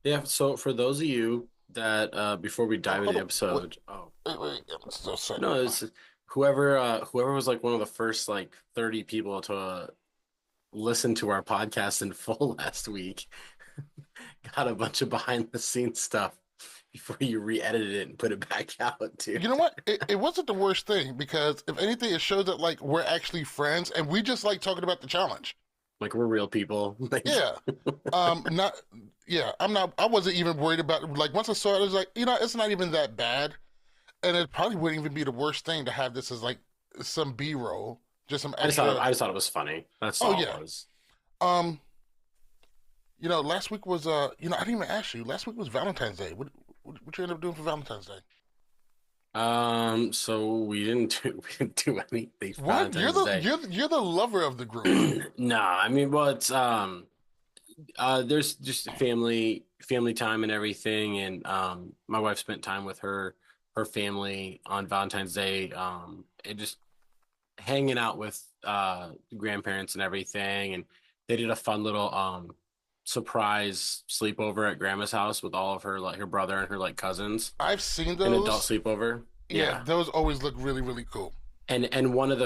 Yeah, so for those of you that before we Oh, dive into hold the on. Wait, episode, oh wait. I'm still setting no, up my. it's whoever was like one of the first like 30 people to listen to our podcast in full last week got a bunch of behind the scenes stuff before you re-edited it and put it back out, You know dude. what? It wasn't the worst thing because if anything, it shows that like we're actually friends and we just like talking about the challenge. Like we're real people. Like Yeah. Not. Yeah. I'm not. I wasn't even worried about like once I saw it, I was like, it's not even that bad, and it probably wouldn't even be the worst thing to have this as like some B-roll, just some extra. I just thought it was funny. That's Oh all it yeah. was. Um. Last week was I didn't even ask you. Last week was Valentine's Day. What you end up doing for Valentine's Day? So we didn't do anything for What? You're Valentine's the Day. you're you're the lover of the group. Nah, I mean, well, it's there's just family time and everything, and my wife spent time with her family on Valentine's Day, and just hanging out with grandparents and everything, and they did a fun little surprise sleepover at grandma's house with all of her like her brother and her like cousins, I've seen an adult those. sleepover. Yeah, Yeah. those always look really, really cool. And one of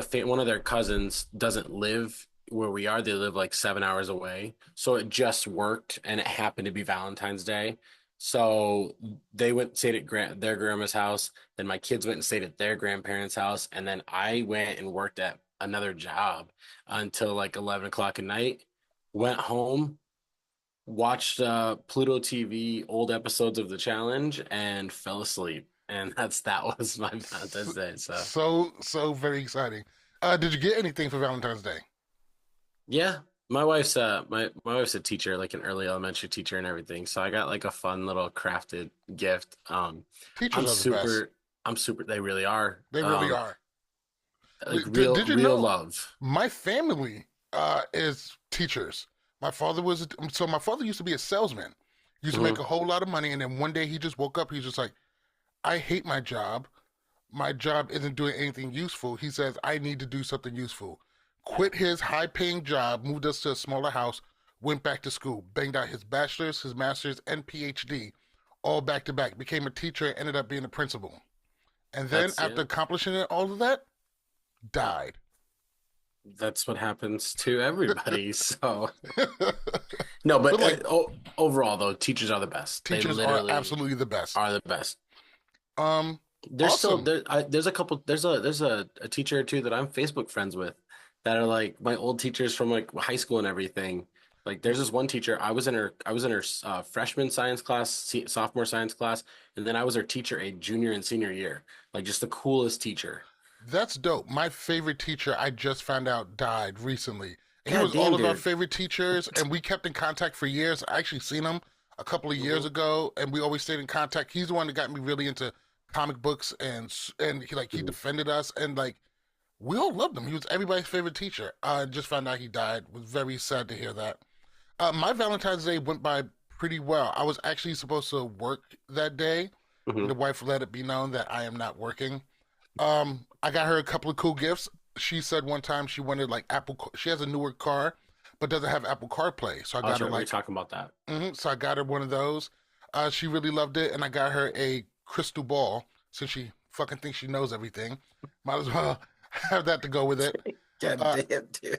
their cousins doesn't live where we are. They live like 7 hours away. So it just worked, and it happened to be Valentine's Day. So they went and stayed at their grandma's house. Then my kids went and stayed at their grandparents' house, and then I went and worked at another job until like 11 o'clock at night. Went home, watched Pluto TV old episodes of the challenge, and fell asleep. And that was my Valentine's Day. So. So very exciting. Did you get anything for Valentine's Day? Yeah, my wife's a teacher, like an early elementary teacher and everything. So I got like a fun little crafted gift. I'm Teachers are the best. super I'm super they really are. They really are. Like Did you real know love. my family is teachers? My father used to be a salesman. Used to make Hmm. a whole lot of money, and then one day he just woke up. He's just like, I hate my job. My job isn't doing anything useful. He says, I need to do something useful. Quit his high paying job, moved us to a smaller house, went back to school, banged out his bachelor's, his master's, and PhD, all back to back, became a teacher, and ended up being a principal. And then That's after yeah. accomplishing all of that, died. That's what happens to everybody. So no, But but like, overall though, teachers are the best. They teachers are literally absolutely the best. are the best. Um, There's still awesome. there's a couple there's a teacher or two that I'm Facebook friends with that are like my old teachers from like high school and everything. Like there's this one teacher I was in her freshman science class, sophomore science class, and then I was her teacher a junior and senior year. Like just the coolest teacher. That's dope. My favorite teacher, I just found out, died recently. He God was all damn, of our dude. favorite teachers, and we kept in contact for years. I actually seen him a couple of years Hmm. ago, and we always stayed in contact. He's the one that got me really into comic books, and he Hmm. defended us, and like we all loved him. He was everybody's favorite teacher. I just found out he died. Was very sad to hear that. My Valentine's Day went by pretty well. I was actually supposed to work that day, and Hmm. the wife let it be known that I am not working. I got her a couple of cool gifts. She said one time she wanted like Apple. She has a newer car, but doesn't have Apple CarPlay. So I I was got her right. We were like, talking about that. so I got her one of those. She really loved it, and I got her a crystal ball since she fucking thinks she knows everything. Might as well have that to go with it. God Uh, damn, dude.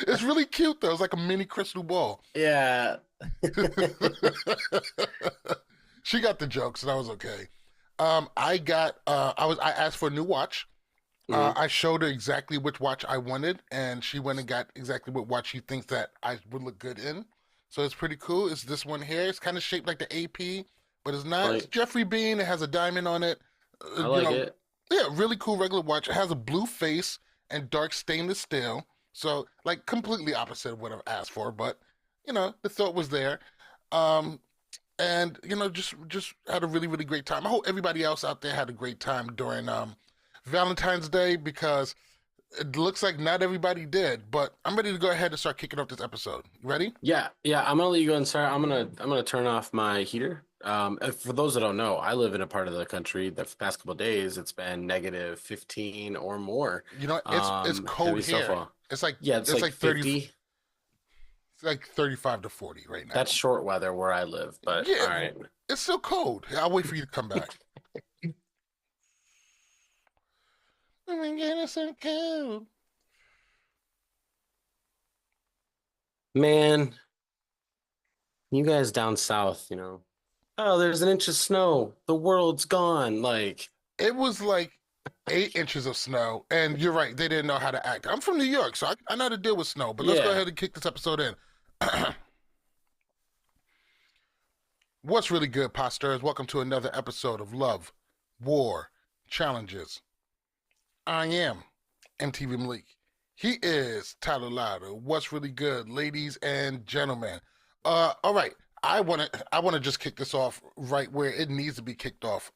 it's really cute though. It's like a mini crystal ball. Yeah. She got the jokes, and I was okay. I asked for a new watch. Hmm. I showed her exactly which watch I wanted, and she went and got exactly what watch she thinks that I would look good in. So it's pretty cool. It's this one here. It's kind of shaped like the AP, but it's not. It's Like Jeffrey Bean. It has a diamond on it. I like it. Yeah, really cool regular watch. It has a blue face and dark stainless steel. So like completely opposite of what I've asked for, but the thought was there. Um, and just had a really really great time. I hope everybody else out there had a great time during Valentine's Day because it looks like not everybody did. But I'm ready to go ahead and start kicking off this episode. You ready? Yeah, yeah. I'm gonna let you go and start. I'm gonna turn off my heater. For those that don't know, I live in a part of the country that for the past couple of days it's been negative 15 or more. It's cold Heavy here. snowfall. It's like Yeah, it's it's like like 30. 50. It's like 35 to 40 right That's now. short weather where I live, but Yeah, all right. it's still cold. I'll wait for you to come back. Oh my God, it's so cold. Man, you guys down south, oh, there's an inch of snow. The world's gone. Like, It was like 8 inches of snow, and you're right, they didn't know how to act. I'm from New York, so I know how to deal with snow, but let's go yeah. ahead and kick this episode in. What's really good, Posters? Welcome to another episode of Love, War, Challenges. I am MTV Malik. He is Tyler Lauder. What's really good, ladies and gentlemen? All right. I wanna just kick this off right where it needs to be kicked off.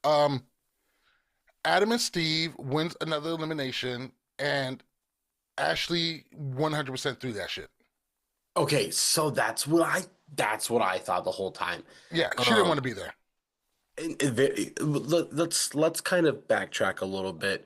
Adam and Steve wins another elimination, and Ashley 100% through that shit. Okay, so that's what I thought the whole time. Yeah, she didn't want Um, to be there. let's kind of backtrack a little bit.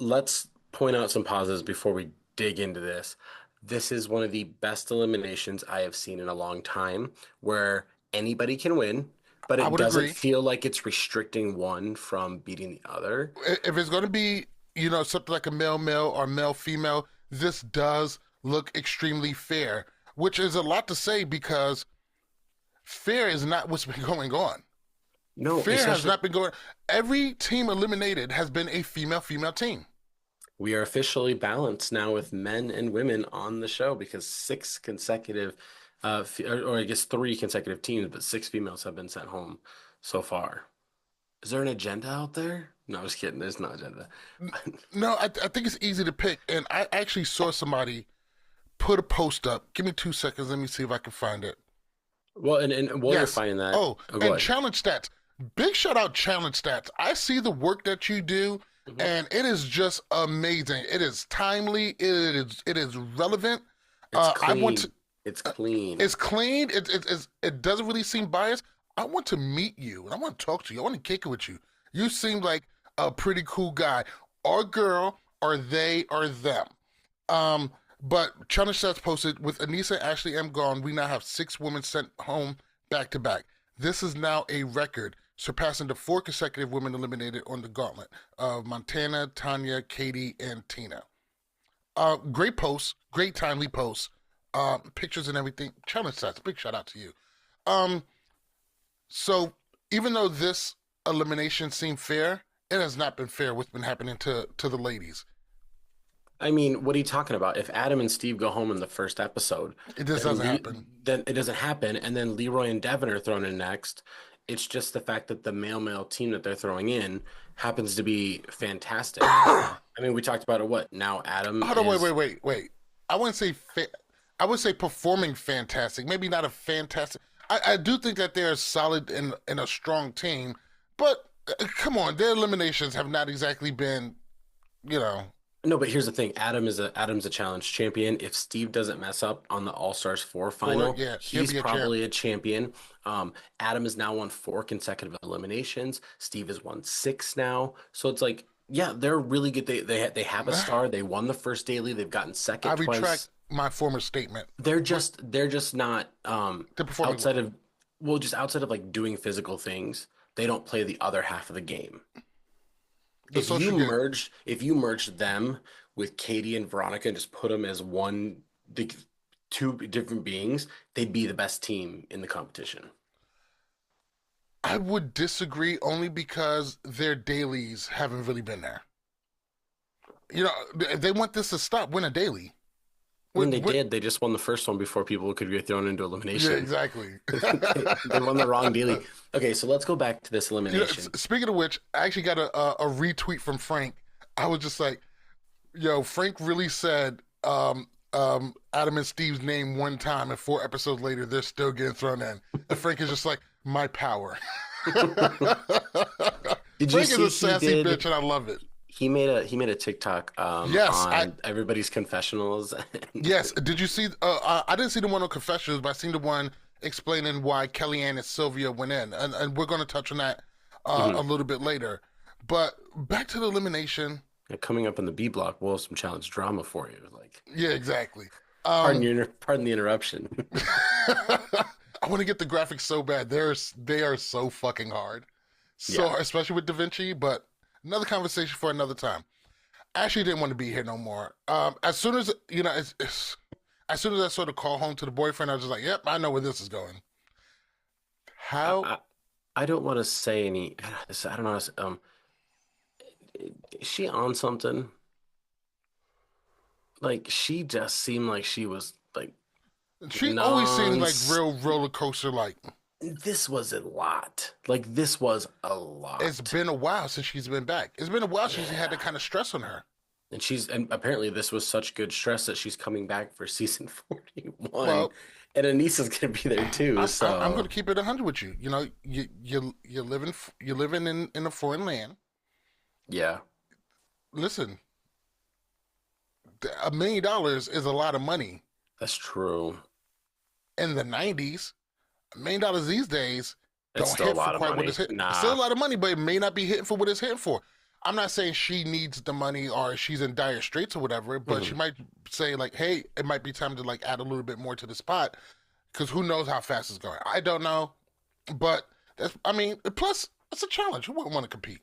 Let's point out some positives before we dig into this. This is one of the best eliminations I have seen in a long time, where anybody can win, but I it would doesn't agree. feel like it's restricting one from beating the other. If it's going to be, something like a male male or male female, this does look extremely fair, which is a lot to say because fair is not what's been going on. No, Fair has especially not been going. Every team eliminated has been a female team. we are officially balanced now with men and women on the show because six consecutive, or I guess three consecutive teams, but six females have been sent home so far. Is there an agenda out there? No, I was kidding. There's no agenda. No, I think it's easy to pick, and I actually saw somebody put a post up. Give me 2 seconds. Let me see if I can find it. Well, and while you're Yes. finding that, Oh, oh, go and ahead. challenge stats. Big shout out challenge stats. I see the work that you do, Mhm. and it is just amazing. It is timely. It is relevant. It's I want clean. to. It's clean. It's clean. It doesn't really seem biased. I want to meet you and I want to talk to you. I want to kick it with you. You seem like a pretty cool guy. Or girl, or they, or them. Um, but challenge stats posted with Anissa, Ashley M gone. We now have 6 women sent home back to back. This is now a record, surpassing the 4 consecutive women eliminated on the gauntlet of Montana, Tanya, Katie, and Tina. Great posts, great timely posts, pictures and everything. Challenge stats, big shout out to you. Um, so even though this elimination seemed fair, it has not been fair what's been happening to the ladies. I mean, what are you talking about? If Adam and Steve go home in the first episode, It just then doesn't happen. then it doesn't happen, and then Leroy and Devin are thrown in next. It's just the fact that the male team that they're throwing in happens to be fantastic. I mean, we talked about it. What now? Adam Hold on, wait, is wait, wait, wait. I wouldn't say I would say performing fantastic. Maybe not a fantastic. I do think that they're solid in a strong team, but come on, their eliminations have not exactly been, you know. no, but here's the thing. Adam's a challenge champion. If Steve doesn't mess up on the All Stars 4 For final, yeah, he'll he's be a champ. probably a champion. Adam has now won four consecutive eliminations. Steve has won six now. So it's like, yeah, they're really good. They have a star. They won the first daily. They've gotten I second retract twice. my former statement. They're just not They're performing outside well. of well, just outside of like doing physical things, they don't play the other half of the game. The social game. If you merge them with Katie and Veronica and just put them as one, the two different beings, they'd be the best team in the competition. I would disagree only because their dailies haven't really been there. If they want this to stop, win a daily. I mean, What, they what, did. They just won the first one before people could get thrown into yeah, elimination. exactly. They won the wrong daily. Okay, so let's go back to this elimination. Speaking of which, I actually got a retweet from Frank. I was just like, yo, Frank really said Adam and Steve's name one time, and 4 episodes later, they're still getting thrown in. And Frank is just like, my power. Did you Frank is see a sassy bitch, and I love it. he made a TikTok Yes, on everybody's confessionals. yes. Did you see? I didn't see the one on confessions, but I seen the one explaining why Kellyanne and Sylvia went in, and we're going to touch on that a Mhm. little bit later. But back to the elimination. Coming up in the B block, we'll have some challenge drama for you. Like, Yeah, exactly. Um, Pardon the interruption. I want to get the graphics so bad. They are so fucking hard. So Yeah. especially with Da Vinci, but another conversation for another time. I actually didn't want to be here no more. As soon as as soon as I saw the call home to the boyfriend, I was just like, "Yep, I know where this is going." I, How I, I don't want to say any. I don't know. Is she on something? Like she just seemed like she was like she always seems non. like real roller coaster. Like This was a lot. Like this was a it's lot. been a while since she's been back. It's been a while since she had that Yeah. kind of stress on her. And apparently this was such good stress that she's coming back for season 41, Well, and Anissa's gonna be there too. I'm going So to keep it 100 with you. You know, you're living in a foreign land. yeah, Listen, $1 million is a lot of money that's true. in the 90s. $1 million these days It's don't still a hit for lot of quite what money. it's hit. It's still a Nah. lot of money, but it may not be hitting for what it's hitting for. I'm not saying she needs the money or she's in dire straits or whatever, but she Mhm. might say like, "Hey, it might be time to like add a little bit more to the spot because who knows how fast it's going." I don't know, but that's I mean, plus it's a challenge. Who wouldn't want to compete?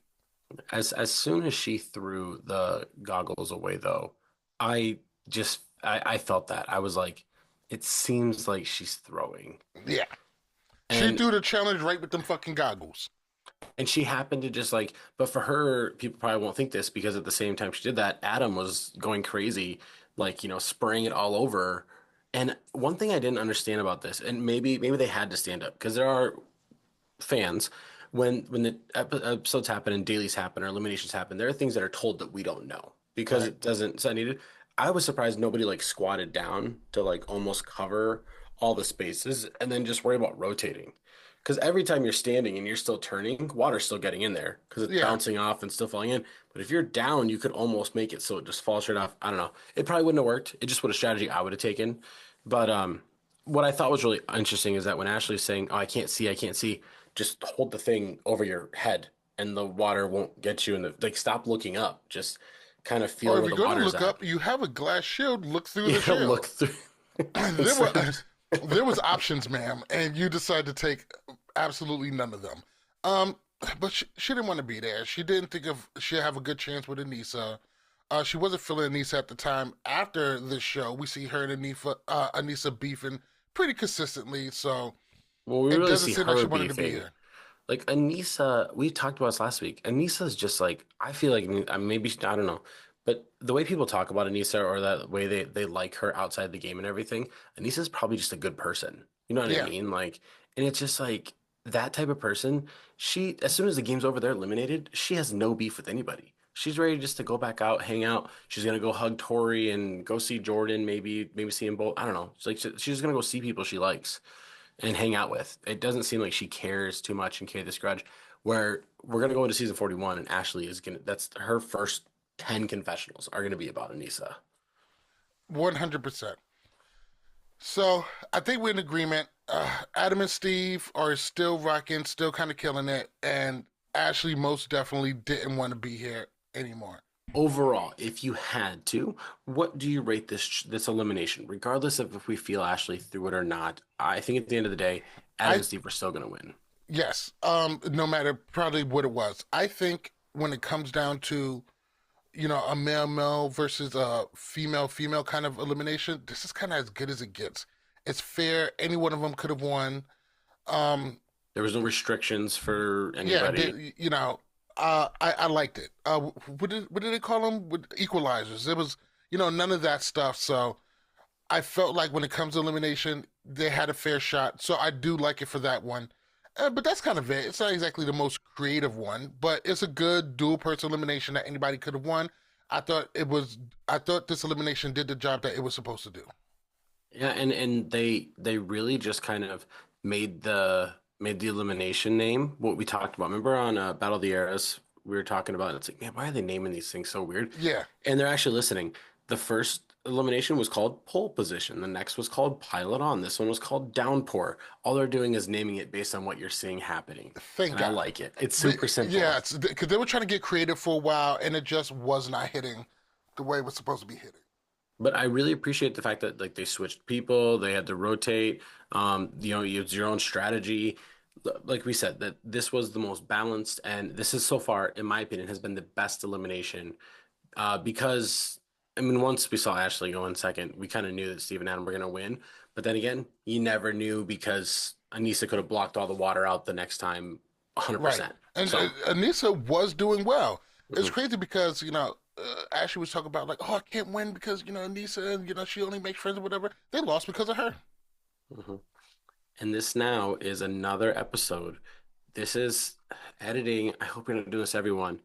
As soon as she threw the goggles away, though, I felt that I was like, it seems like she's throwing, Yeah, she and threw the challenge right with them fucking goggles. she happened to just like, but for her, people probably won't think this because at the same time she did that, Adam was going crazy, like, spraying it all over. And one thing I didn't understand about this, and maybe they had to stand up because there are fans when the episodes happen and dailies happen or eliminations happen, there are things that are told that we don't know because Right? it doesn't it's not needed. I was surprised nobody like squatted down to like almost cover all the spaces and then just worry about rotating. Because every time you're standing and you're still turning, water's still getting in there because it's Yeah. bouncing off and still falling in. But if you're down, you could almost make it so it just falls straight off. I don't know. It probably wouldn't have worked. It just would a strategy I would have taken. But what I thought was really interesting is that when Ashley's saying, "Oh, I can't see," just hold the thing over your head and the water won't get you in the like stop looking up. Just kind of Or feel if where you're the going to water's look at. up, you have a glass shield. Look through the Yeah, look shield. through there instead were of there was options, ma'am, and you decided to take absolutely none of them. Um, but she didn't want to be there. She didn't think of she'd have a good chance with Anissa. She wasn't feeling Anissa at the time. After the show, we see her and Anissa beefing pretty consistently. So well, we it really doesn't see seem like she her wanted to be beefing. here. Like Anissa, we talked about this last week. Anissa's just like I feel like maybe I don't know, but the way people talk about Anissa or that way they like her outside the game and everything, Anissa's probably just a good person. You know what I Yeah. mean? Like, and it's just like that type of person. She as soon as the game's over, they're eliminated. She has no beef with anybody. She's ready just to go back out, hang out. She's gonna go hug Tori and go see Jordan, maybe see them both. I don't know. It's like she's just gonna go see people she likes and hang out with. It doesn't seem like she cares too much and carry this grudge. Where we're gonna go into season 41 and Ashley is gonna that's her first 10 confessionals are gonna be about Anissa. 100%. So I think we're in agreement. Adam and Steve are still rocking, still kind of killing it, and Ashley most definitely didn't want to be here anymore. Overall, if you had to, what do you rate this elimination? Regardless of if we feel Ashley threw it or not, I think at the end of the day, Adam I and Steve are still gonna win. Yes, no matter probably what it was. I think when it comes down to a male male versus a female female kind of elimination, this is kind of as good as it gets. It's fair. Any one of them could have won. Um, There was no restrictions for yeah, anybody. I liked it. What did they call them? With equalizers. It was none of that stuff. So I felt like when it comes to elimination, they had a fair shot. So I do like it for that one. But that's kind of it. It's not exactly the most creative one, but it's a good dual person elimination that anybody could have won. I thought it was. I thought this elimination did the job that it was supposed to do. Yeah, and they really just kind of made the elimination name what we talked about. Remember on Battle of the Eras we were talking about. It's like, man, why are they naming these things so weird? Yeah, And they're actually listening. The first elimination was called pole position. The next was called pilot on. This one was called downpour. All they're doing is naming it based on what you're seeing happening, thank and I God. like it. It's But super simple. yeah, because they were trying to get creative for a while, and it just was not hitting the way it was supposed to be hitting. But I really appreciate the fact that like they switched people, they had to rotate. It's your own strategy. Like we said, that this was the most balanced, and this is so far, in my opinion, has been the best elimination. Because I mean, once we saw Ashley go in second, we kind of knew that Steve and Adam were gonna win. But then again, you never knew because Anissa could have blocked all the water out the next time, Right. 100%. And So, Anissa was doing well. It's mhm, crazy because, Ashley was talking about, like, oh, I can't win because, Anissa, and, she only makes friends or whatever. They lost because of her. mhm. And this now is another episode. This is editing. I hope you're not doing this, everyone.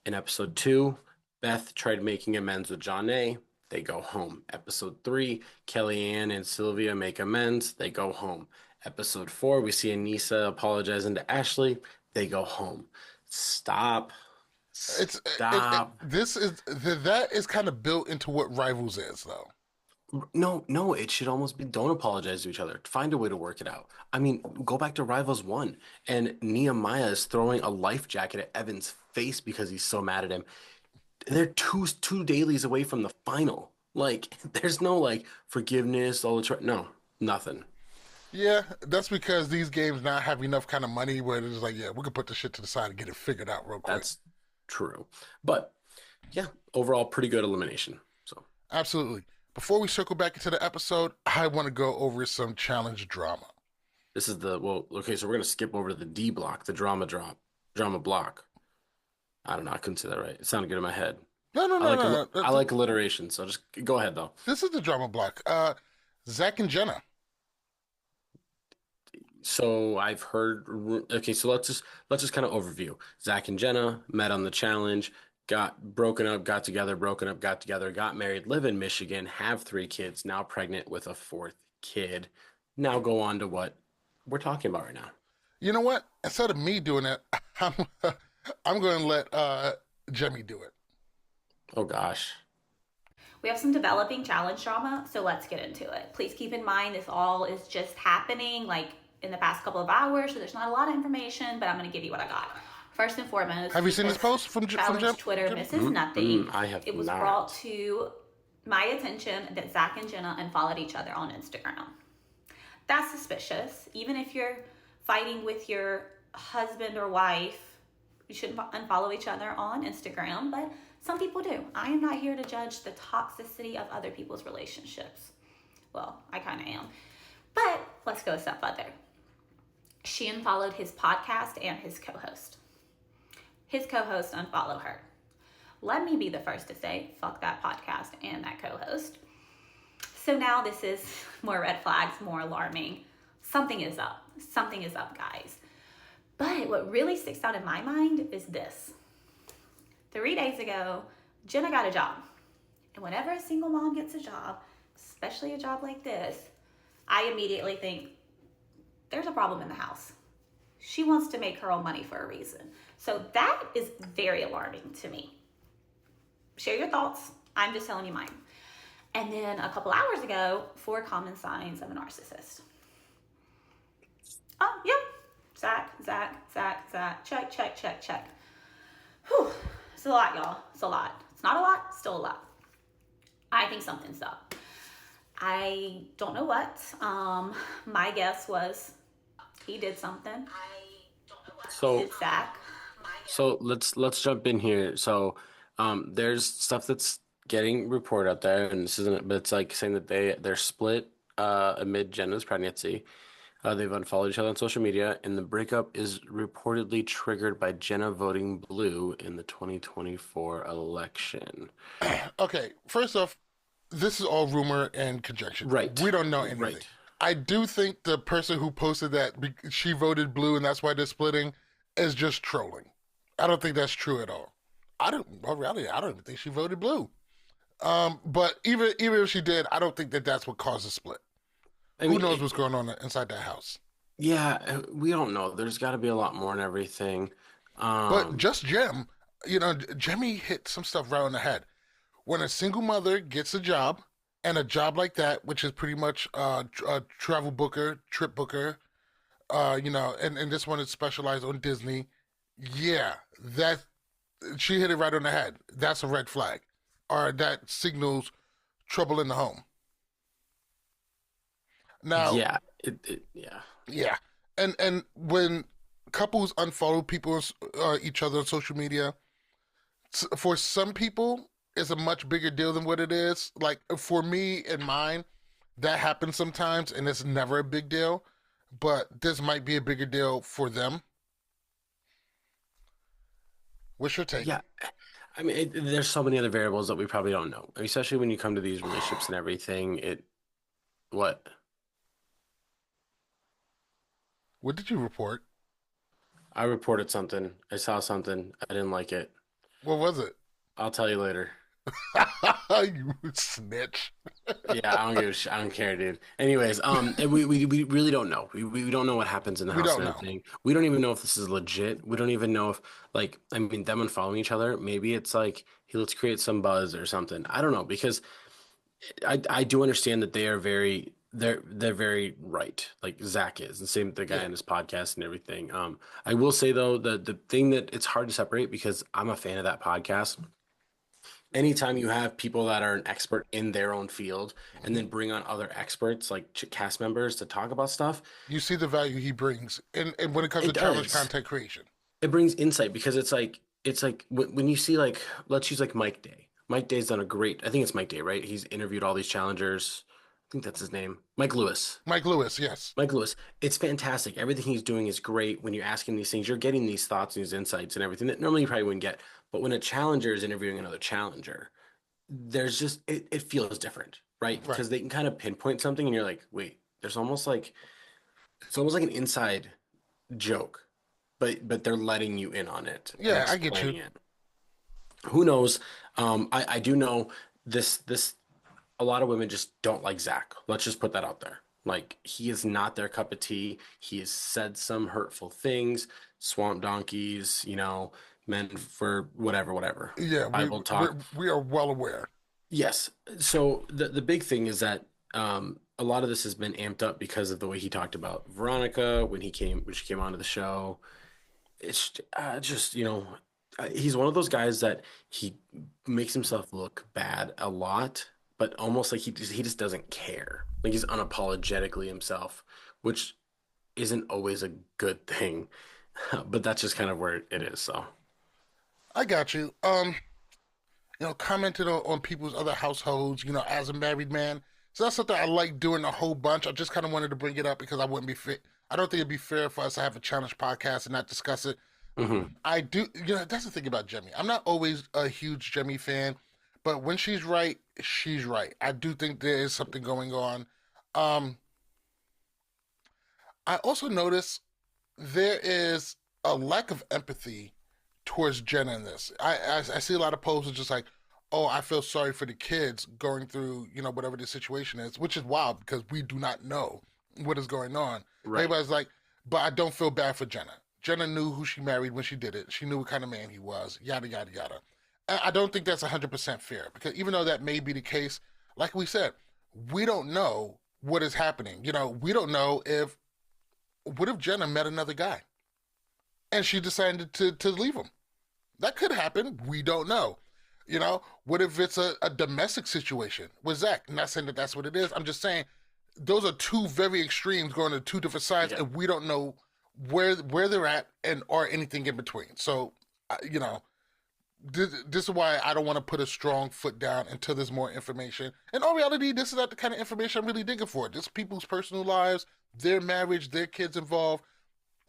In episode two, Beth tried making amends with John A. They go home. Episode three, Kellyanne and Sylvia make amends. They go home. Episode four, we see Anissa apologizing to Ashley. They go home. Stop. Stop. That is kind of built into what Rivals is, though. No, no, it should almost be don't apologize to each other. Find a way to work it out. I mean, go back to Rivals 1 and Nehemiah is throwing a life jacket at Evan's face because he's so mad at him. They're two dailies away from the final. Like, there's no like forgiveness, all the no, nothing. Yeah, that's because these games not have enough kind of money where it's like, yeah, we can put this shit to the side and get it figured out real quick. That's true. But yeah, overall pretty good elimination. So Absolutely. Before we circle back into the episode, I want to go over some challenge drama. this is the well, okay, so we're gonna skip over to the D block, the drama block. I don't know, I couldn't say that right. It sounded good in my head. No, no, no, no, no. I like alliteration, so just go ahead though. This is the drama block. Zach and Jenna. So I've heard. Okay, so let's just kind of overview. Zach and Jenna met on the challenge, got broken up, got together, broken up, got together, got married, live in Michigan, have three kids, now pregnant with a fourth kid. Now go on to what we're talking about right now. You know what? Instead of me doing it, I'm I'm going to let Jemmy do it. Oh gosh. We have some developing challenge drama, so let's get into it. Please keep in mind this all is just happening like in the past couple of hours, so there's not a lot of information, but I'm going to give you what I got. First and foremost, Have you seen this because post from challenge Jim? Twitter Jim? misses nothing, I have it was brought not. to my attention that Zach and Jenna unfollowed each other on Instagram. That's suspicious. Even if you're fighting with your husband or wife, you shouldn't unfollow each other on Instagram, but some people do. I am not here to judge the toxicity of other people's relationships. Well, I kind of am. But let's go a step further. She unfollowed his podcast and his co host. His co host unfollowed her. Let me be the first to say, fuck that podcast and that co host. So now this is more red flags, more alarming. Something is up. Something is up, guys. But what really sticks out in my mind is this. 3 days ago, Jenna got a job. And whenever a single mom gets a job, especially a job like this, I immediately think there's a problem in the house. She wants to make her own money for a reason. So that is very alarming to me. Share your thoughts. I'm just telling you mine. And then a couple hours ago, 4 common signs of a narcissist. Oh, yeah. Zach. Check, check, check, check. Whew. It's a lot, y'all. It's a lot. It's not a lot, still a lot. I think something's up. I don't know what. My guess was he did something. So Did Zach? let's jump in here. So there's stuff that's getting reported out there, and this isn't, but it's like saying that they're split amid Jenna's pregnancy. They've unfollowed each other on social media, and the breakup is reportedly triggered by Jenna voting blue in the 2024 election. Okay, first off, this is all rumor and conjecture. Right. We don't know anything. Right. I do think the person who posted that she voted blue and that's why they're splitting is just trolling. I don't think that's true at all. Well, really, I don't even think she voted blue. But even if she did, I don't think that that's what caused the split. I Who mean, knows what's going on inside that house? yeah, we don't know. There's got to be a lot more and everything. But Um, just Jem, Jemmy hit some stuff right on the head. When a single mother gets a job, and a job like that, which is pretty much a travel booker, trip booker, and this one is specialized on Disney. Yeah, that she hit it right on the head. That's a red flag, or that signals trouble in the home. Now, Yeah, yeah. yeah, and when couples unfollow people each other on social media, for some people, it's a much bigger deal than what it is. Like for me and mine, that happens sometimes, and it's never a big deal. But this might be a bigger deal for them. What's your take? Yeah. I mean, there's so many other variables that we probably don't know, especially when you come to these relationships and everything. What? What did you report? I reported something. I saw something. I didn't like it. What was it? I'll tell you later. You snitch. Yeah, I don't give a sh I don't care, dude. Anyways, and we really don't know. We don't know what happens in the We house don't and know. everything. We don't even know if this is legit. We don't even know if, like, I mean, them unfollowing each other, maybe it's like, hey, let's create some buzz or something. I don't know because I do understand that they're very right, like Zach is, the same the guy Yeah, in his podcast and everything. I will say though, the thing that it's hard to separate because I'm a fan of that podcast. Anytime you have people that are an expert in their own field and then bring on other experts like cast members to talk about stuff, you see the value he brings, and when it comes to it challenge does. content creation. It brings insight because it's like when you see like let's use like Mike Day. Mike Day's done a great. I think it's Mike Day, right? He's interviewed all these challengers. I think that's his name. Mike Lewis. Mike Lewis, yes, Mike Lewis. It's fantastic. Everything he's doing is great. When you ask him these things, you're getting these thoughts, these insights, and everything that normally you probably wouldn't get. But when a challenger is interviewing another challenger, there's just it feels different, right? right. Because they can kind of pinpoint something, and you're like, wait, there's almost like it's almost like an inside joke, but they're letting you in on it and Yeah, I get you. explaining it. Who knows? I do know this a lot of women just don't like Zach. Let's just put that out there. Like he is not their cup of tea. He has said some hurtful things, swamp donkeys, men for whatever, whatever. Yeah, Bible talk. we are well aware. Yes. So the big thing is that a lot of this has been amped up because of the way he talked about Veronica when she came onto the show. It's just he's one of those guys that he makes himself look bad a lot, but almost like he just doesn't care. Like he's unapologetically himself, which isn't always a good thing. But that's just kind of where it is. So I got you. Commented on people's other households, as a married man. So that's something I like doing a whole bunch. I just kind of wanted to bring it up because I wouldn't be fit. I don't think it'd be fair for us to have a challenge podcast and not discuss it. mhm. I do, that's the thing about Jemmy. I'm not always a huge Jemmy fan, but when she's right, she's right. I do think there is something going on. Um, I also notice there is a lack of empathy towards Jenna in this. I see a lot of posts just like, oh, I feel sorry for the kids going through, whatever the situation is, which is wild because we do not know what is going on. Right. Everybody's like, but I don't feel bad for Jenna. Jenna knew who she married when she did it. She knew what kind of man he was, yada, yada, yada. I don't think that's 100% fair because even though that may be the case, like we said, we don't know what is happening. We don't know what if Jenna met another guy and she decided to leave him? That could happen. We don't know. What if it's a domestic situation with Zach? I'm not saying that that's what it is. I'm just saying those are two very extremes going to two different sides, Yeah. and we don't know where they're at and or anything in between. So, this is why I don't want to put a strong foot down until there's more information. In all reality, this is not the kind of information I'm really digging for. This is people's personal lives, their marriage, their kids involved,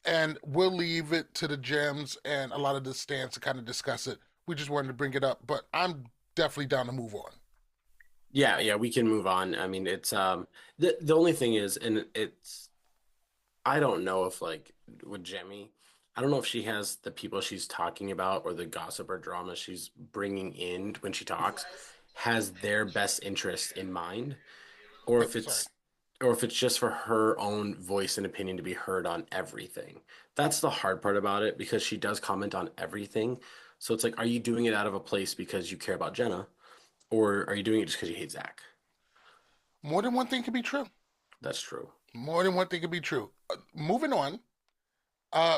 and we'll leave it to the gems and a lot of the stands to kind of discuss it. We just wanted to bring it up, but I'm definitely down to move on. Yeah, yeah, we can move on. I mean, it's the only thing is, and it's I don't know if like with Jemmy, I don't know if she has the people she's talking about or the gossip or drama she's bringing in when she talks has their best interest in mind, or if Sorry. it's just for her own voice and opinion to be heard on everything. That's the hard part about it because she does comment on everything. So it's like, are you doing it out of a place because you care about Jenna, or are you doing it just because you hate Zach? More than one thing can be true. That's true. More than one thing can be true. Moving on,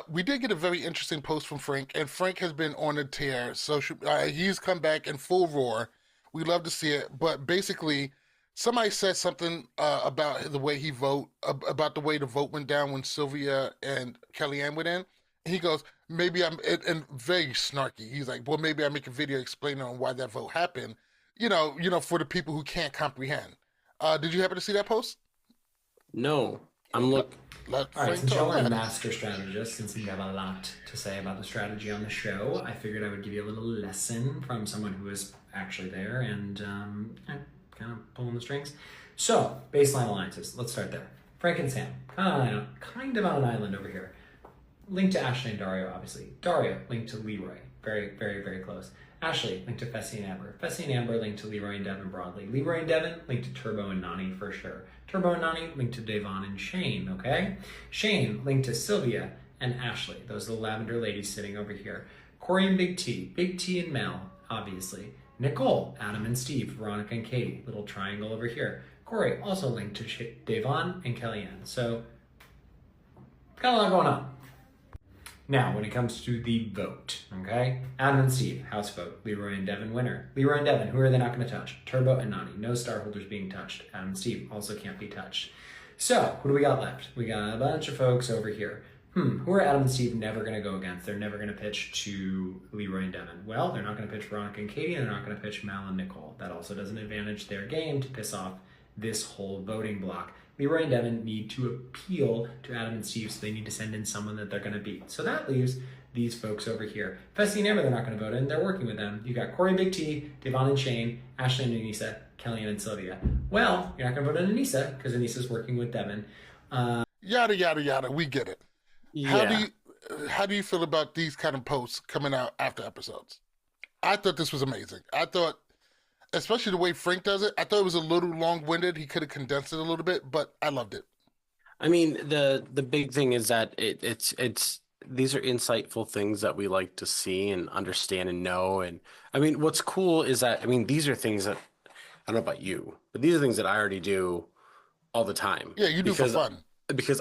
we did get a very interesting post from Frank, and Frank has been on a tear. Social, he's come back in full roar We love to see it. But basically, somebody said something about the way he about the way the vote went down when Sylvia and Kellyanne went in. And he goes, maybe and very snarky. He's like, well, maybe I make a video explaining on why that vote happened. For the people who can't comprehend. Did you happen to see that post? No, I'm Let, look. let All right, Frank since talk. y'all Go are ahead. master strategists and seem to have a lot to say about the strategy on the show, I figured I would give you a little lesson from someone who was actually there and kind of pulling the strings. So, baseline alliances. Let's start there. Frank and Sam, kind of on an island over here. Linked to Ashley and Dario, obviously. Dario linked to Leroy. Very, very, very close. Ashley linked to Fessy and Amber. Fessy and Amber linked to Leroy and Devin broadly. Leroy and Devin linked to Turbo and Nani for sure. Turbo and Nani linked to Devon and Shane, okay? Shane linked to Sylvia and Ashley. Those are the lavender ladies sitting over here. Corey and Big T. Big T and Mel, obviously. Nicole, Adam and Steve, Veronica and Katie. Little triangle over here. Corey also linked to Devon and Kellyanne. So, got a lot going on. Now, when it comes to the vote, okay? Adam and Steve, house vote. Leroy and Devin, winner. Leroy and Devin, who are they not going to touch? Turbo and Nani. No star holders being touched. Adam and Steve also can't be touched. So, who do we got left? We got a bunch of folks over here. Who are Adam and Steve never going to go against? They're never going to pitch to Leroy and Devin. Well, they're not going to pitch Veronica and Katie, and they're not going to pitch Mal and Nicole. That also doesn't advantage their game to piss off this whole voting block. Leroy and Devin need to appeal to Adam and Steve, so they need to send in someone that they're going to beat. So that leaves these folks over here. Fessy and Amber, they're not going to vote in. They're working with them. You got Corey, Big T, Devon and Shane, Ashley and Anissa, Kellyanne and Sylvia. Well, you're not going to vote in Anissa because Anissa's working with Devin. Yada yada yada. We get it. How do Yeah. you feel about these kind of posts coming out after episodes? I thought this was amazing. I thought, especially the way Frank does it, I thought it was a little long-winded. He could have condensed it a little bit, but I loved it. I mean, the big thing is that it's these are insightful things that we like to see and understand and know. And I mean, what's cool is that I mean, these are things that I don't know about you, but these are things that I already do all the time Yeah, you do for because fun.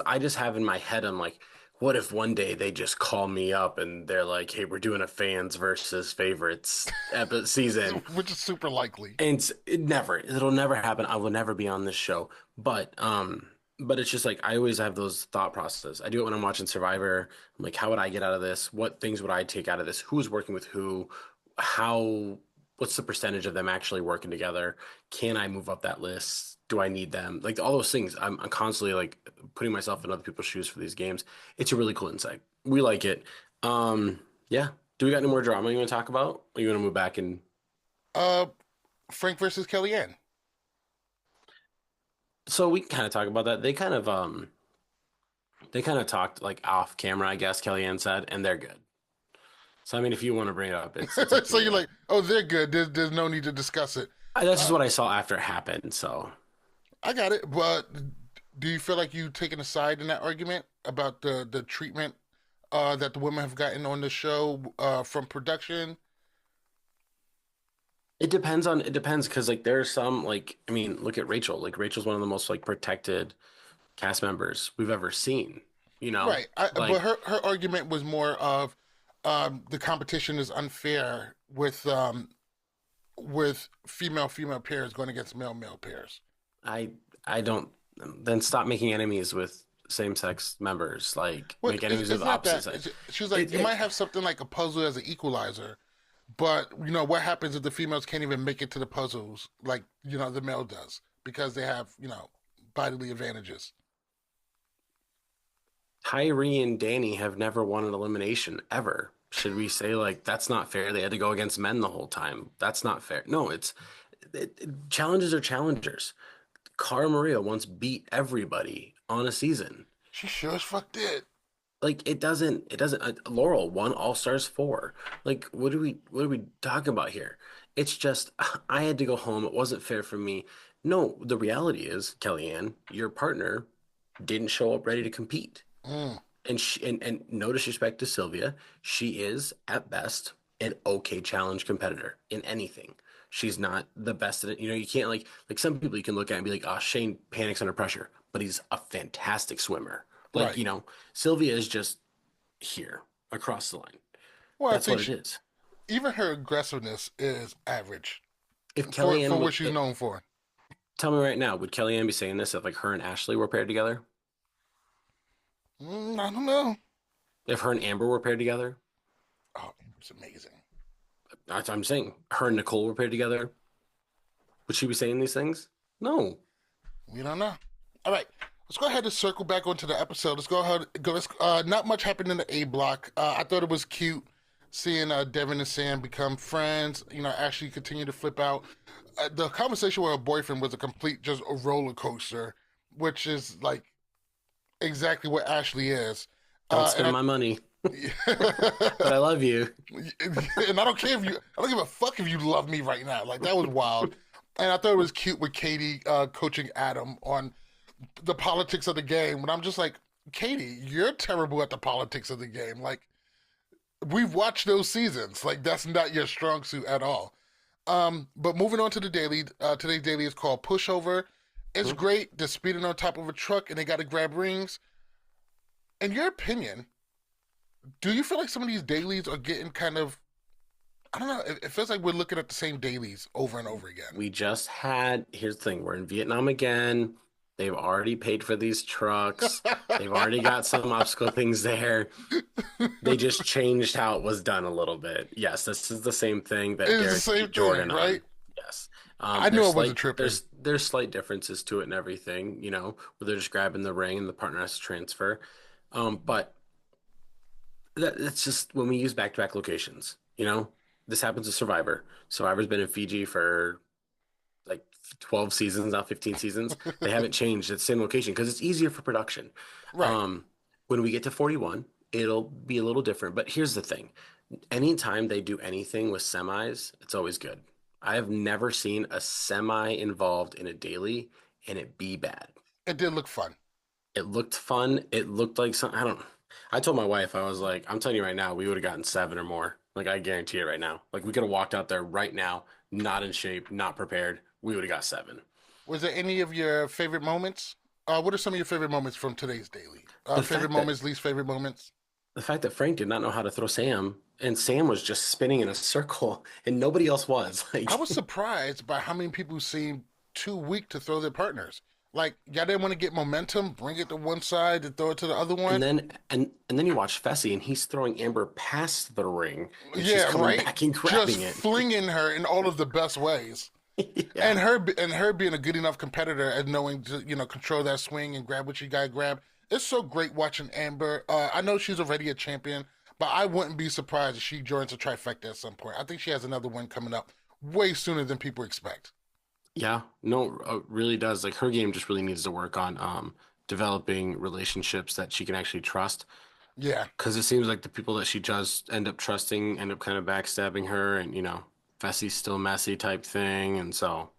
I just have in my head, I'm like, what if one day they just call me up and they're like, hey, we're doing a fans versus favorites season. Which is super likely. And it'll never happen. I will never be on this show. But it's just like I always have those thought processes. I do it when I'm watching Survivor. I'm like, how would I get out of this? What things would I take out of this? Who's working with who? How, what's the percentage of them actually working together? Can I move up that list? Do I need them? Like all those things. I'm constantly like putting myself in other people's shoes for these games. It's a really cool insight. We like it. Yeah. Do we got any more drama you want to talk about? Or you want to move back and Uh, Frank versus Kellyanne. so we can kind of talk about that. They kind of talked like off camera, I guess Kellyanne said, and they're good. So I mean, if you want to bring it up, it's up to So you. you're like, oh, they're good. There's no need to discuss it. That's just Uh, what I saw after it happened. So I got it. But do you feel like you taking a side in that argument about the treatment that the women have gotten on the show from production? it depends because like there's some like I mean, look at Rachel. Like Rachel's one of the most like protected cast members we've ever seen. You know, Right. like But her argument was more of the competition is unfair with female pairs going against male pairs. I I don't then stop making enemies with same sex members. Like Well, make enemies with it's not opposite that. sex. She was like, It, you might it have something like a puzzle as an equalizer, but what happens if the females can't even make it to the puzzles like the male does because they have bodily advantages. Tyree and Danny have never won an elimination ever. Should we say like that's not fair? They had to go against men the whole time. That's not fair. No, challenges are challengers. Cara Maria once beat everybody on a season. She sure as fuck did. Like it doesn't Laurel won All Stars 4. Like what are we talking about here? It's just I had to go home. It wasn't fair for me. No, the reality is, Kellyanne, your partner didn't show up ready to compete. Mm. And no disrespect to Sylvia, she is at best an okay challenge competitor in anything. She's not the best at it. You can't like some people you can look at and be like, oh, Shane panics under pressure, but he's a fantastic swimmer. Like, Right. Sylvia is just here across the line. Well, I That's think what it is. even her aggressiveness is average. If for Kellyanne what would she's known for. tell me right now, would Kellyanne be saying this if like her and Ashley were paired together? I don't know. If her and Amber were paired together? Oh, it's amazing. That's what I'm saying. Her and Nicole were paired together. Would she be saying these things? No. We don't know. All right, let's go ahead and circle back onto the episode. Let's go ahead. Go. Not much happened in the A block. I thought it was cute seeing Devin and Sam become friends. Ashley continue to flip out. The conversation with her boyfriend was a complete just a roller coaster, which is like exactly what Ashley is. Don't And spend my money. But I, I love you. and I don't care if you. I don't give a fuck if you love me right now. Like that was wild. And I thought it was cute with Katie coaching Adam on the politics of the game. But I'm just like, Katie, you're terrible at the politics of the game. Like we've watched those seasons. Like that's not your strong suit at all. But moving on to the daily. Today's daily is called Pushover. It's great. They're speeding on top of a truck and they got to grab rings. In your opinion, do you feel like some of these dailies are getting kind of, I don't know, it feels like we're looking at the same dailies over and over again. Here's the thing, we're in Vietnam again. They've already paid for these trucks. They've already got some obstacle things there. They just changed how it was done a little bit. Yes, this is the same thing that It's the Derek same beat Jordan thing, right? on. Yes. I knew I wasn't tripping. There's slight differences to it and everything, where they're just grabbing the ring and the partner has to transfer. But that's just when we use back-to-back locations, This happens to Survivor. Survivor's been in Fiji for like 12 seasons now, 15 seasons. They haven't changed at the same location because it's easier for production. Right. When we get to 41, it'll be a little different. But here's the thing. Anytime they do anything with semis, it's always good. I have never seen a semi involved in a daily and it be bad. It did look fun. It looked fun. It looked like some, I don't know. I told my wife, I was like, I'm telling you right now, we would have gotten 7 or more. Like, I guarantee it right now. Like, we could have walked out there right now, not in shape, not prepared. We would have got 7. Was there any of your favorite moments? What are some of your favorite moments from today's daily? Favorite moments, least favorite moments? The fact that Frank did not know how to throw Sam, and Sam was just spinning in a circle, and nobody else was. Like, I was surprised by how many people seemed too weak to throw their partners. Like, y'all didn't want to get momentum, bring it to one side and throw it to the other one. and then you watch Fessy, and he's throwing Amber past the ring, and she's Yeah, coming right. back and grabbing Just it. flinging her in all of the best ways. Yeah. And her being a good enough competitor and knowing to control that swing and grab what you gotta grab. It's so great watching Amber. I know she's already a champion, but I wouldn't be surprised if she joins a trifecta at some point. I think she has another one coming up way sooner than people expect. Yeah, no, it really does. Like her game just really needs to work on developing relationships that she can actually trust. Yeah. Because it seems like the people that she does end up trusting end up kind of backstabbing her, and Fessy's still messy type thing, and so.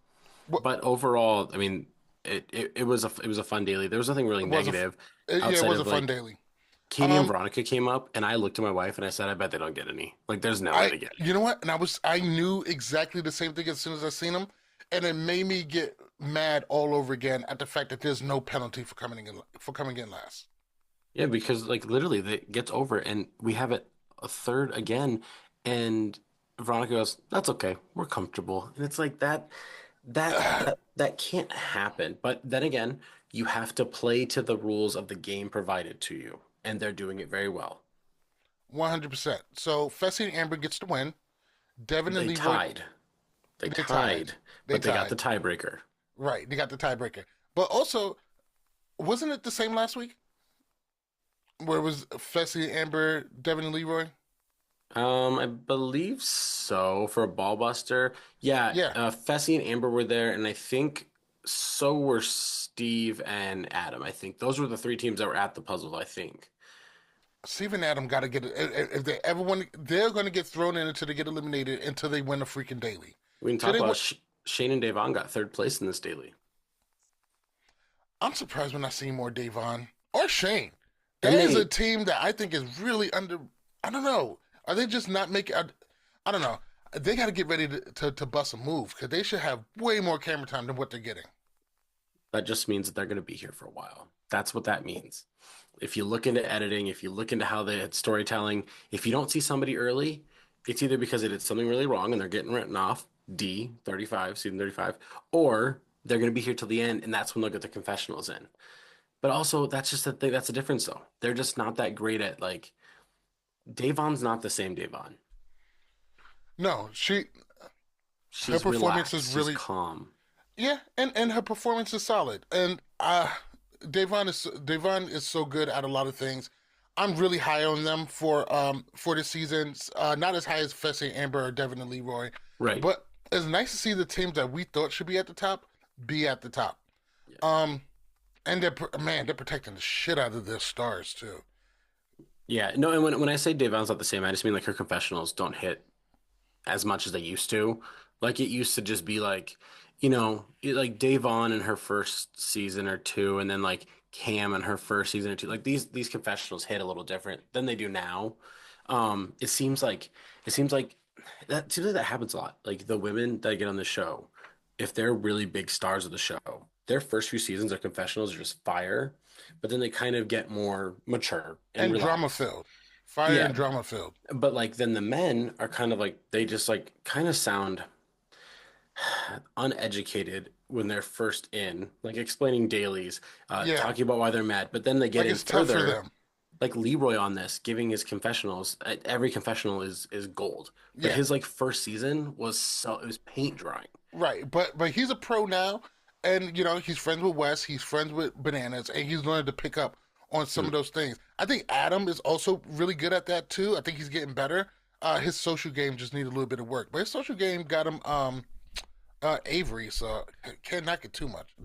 What But overall, I mean, it was a fun daily. There was nothing really it was negative yeah, it outside was of a fun like daily. Katie and Um, Veronica came up, and I looked at my wife and I said, "I bet they don't get any. Like, there's no way I they get any." you know what? And I knew exactly the same thing as soon as I seen him, and it made me get mad all over again at the fact that there's no penalty for coming in last. Yeah, because like literally, it gets over, and we have it a third again, and Veronica goes, "That's okay. We're comfortable." And it's like that can't happen. But then again, you have to play to the rules of the game provided to you, and they're doing it very well. 100%. So Fessy and Amber gets the win. Devin and They Leroy, tied. They they tied. tied, They but they got tied. the tiebreaker. Right. They got the tiebreaker. But also, wasn't it the same last week? Where it was Fessy, Amber, Devin, and Leroy? I believe so for a ball buster. Yeah, Yeah. Fessy and Amber were there, and I think so were Steve and Adam. I think those were the 3 teams that were at the puzzle, I think. Steve and Adam got to get it. If they ever want, they're going to get thrown in until they get eliminated until they win a freaking daily. We can So talk they, about Shane and Davon got 3rd place in this daily. I'm surprised when I see more Davon or Shane. That And is a they team that I think is really under. I don't know. Are they just not making? I don't know. They got to get ready to bust a move because they should have way more camera time than what they're getting. That just means that they're going to be here for a while. That's what that means. If you look into editing, if you look into how they had storytelling, if you don't see somebody early, it's either because they did something really wrong and they're getting written off, season 35, or they're going to be here till the end, and that's when they'll get the confessionals in. But also, that's just the thing. That's the difference, though. They're just not that great at like. Davon's not the same Davon. No, her She's performance relaxed. is She's really calm. yeah, and her performance is solid. And Devon is so good at a lot of things. I'm really high on them for this season. Not as high as Fessy, Amber, or Devin and Leroy, Right. but it's nice to see the teams that we thought should be at the top be at the top. Yeah. And they're protecting the shit out of their stars too. Yeah. No, and when I say Davon's not the same, I just mean like her confessionals don't hit as much as they used to. Like it used to just be like, like Davon in her first season or two, and then like Cam in her first season or two. Like these confessionals hit a little different than they do now. It seems like that happens a lot. Like the women that get on the show, if they're really big stars of the show, their first few seasons of confessionals are just fire, but then they kind of get more mature and And drama relaxed. filled. Fire Yeah, and drama filled. but like then the men are kind of like they just like kind of sound uneducated when they're first in, like explaining dailies, Yeah. talking about why they're mad. But then they get Like in it's tough for further, them. like Leroy on this, giving his confessionals. Every confessional is gold. But Yeah. his like first season it was paint drawing. Right. But he's a pro now, and he's friends with Wes, he's friends with Bananas, and he's learned to pick up on some of those things. I think Adam is also really good at that too. I think he's getting better. His social game just needs a little bit of work, but his social game got him Avery, so can't knock it too much.